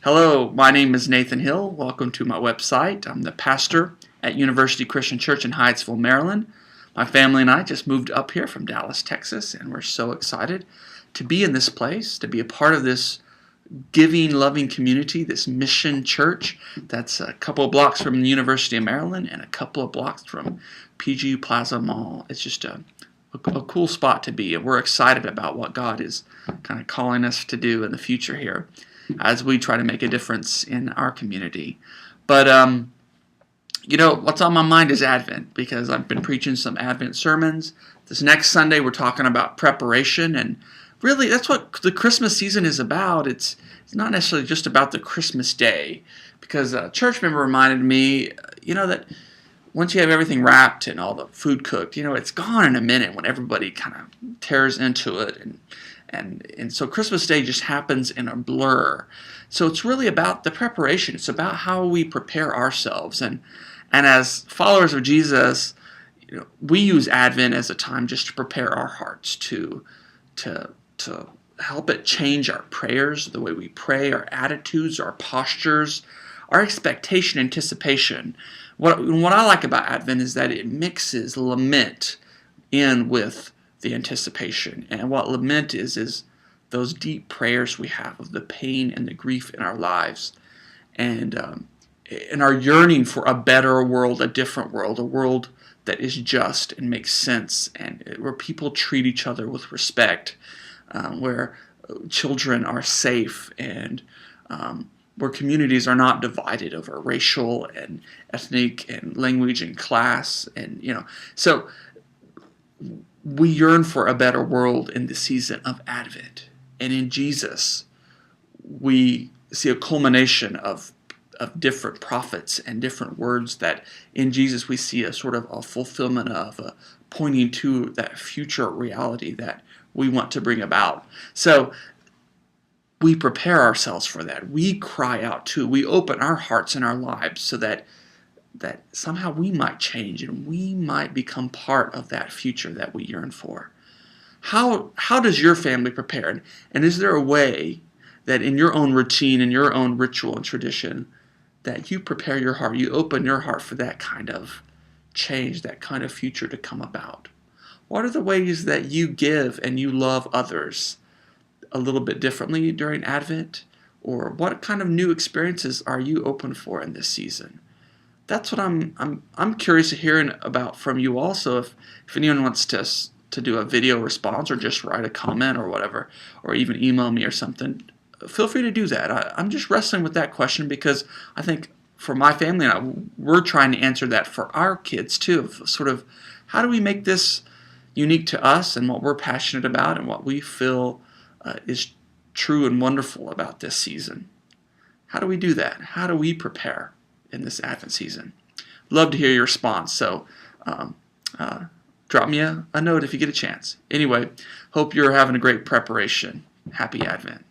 Hello, my name is Nathan Hill. Welcome to my website. I'm the pastor at University Christian Church in Hyattsville, Maryland. My family and I just moved up here from Dallas, Texas, and we're so excited to be in this place, to be a part of this giving, loving community, this mission church that's a couple of blocks from the University of Maryland and a couple of blocks from PGU Plaza Mall. It's just a cool spot to be, and we're excited about what God is kind of calling us to do in the future here as we try to make a difference in our community. But what's on my mind is Advent, because I've been preaching some Advent sermons. This next Sunday we're talking about preparation, and really that's what the Christmas season is about. It's not necessarily just about the Christmas day, because a church member reminded me, that once you have everything wrapped and all the food cooked, it's gone in a minute when everybody kind of tears into it, and so Christmas Day just happens in a blur. So it's really about the preparation. It's about how we prepare ourselves, and as followers of Jesus, we use Advent as a time just to prepare our hearts to help it change our prayers, the way we pray, our attitudes, our postures, our expectation, anticipation. What I like about Advent is that it mixes lament in with the anticipation. And what lament is those deep prayers we have of the pain and the grief in our lives, and our yearning for a better world, a different world, a world that is just and makes sense, and where people treat each other with respect, where children are safe, and where communities are not divided over racial and ethnic and language and class, and so we yearn for a better world in the season of Advent. And in Jesus, we see a culmination of different prophets and different words that in Jesus we see a sort of a fulfillment of, pointing to that future reality that we want to bring about. So we prepare ourselves for that. We cry out too. We open our hearts and our lives so that somehow we might change and we might become part of that future that we yearn for. How does your family prepare? And is there a way that in your own routine, in your own ritual and tradition, that you prepare your heart, you open your heart for that kind of change, that kind of future to come about? What are the ways that you give and you love others a little bit differently during Advent? Or what kind of new experiences are you open for in this season? That's what I'm curious to hear about from you also. If anyone wants to do a video response or just write a comment or whatever, or even email me or something, feel free to do that. I'm just wrestling with that question because I think for my family and I, we're trying to answer that for our kids too. Sort of, how do we make this unique to us and what we're passionate about and what we feel is true and wonderful about this season? How do we do that? How do we prepare in this Advent season? Love to hear your response. So drop me a note if you get a chance. Anyway, hope you're having a great preparation. Happy Advent.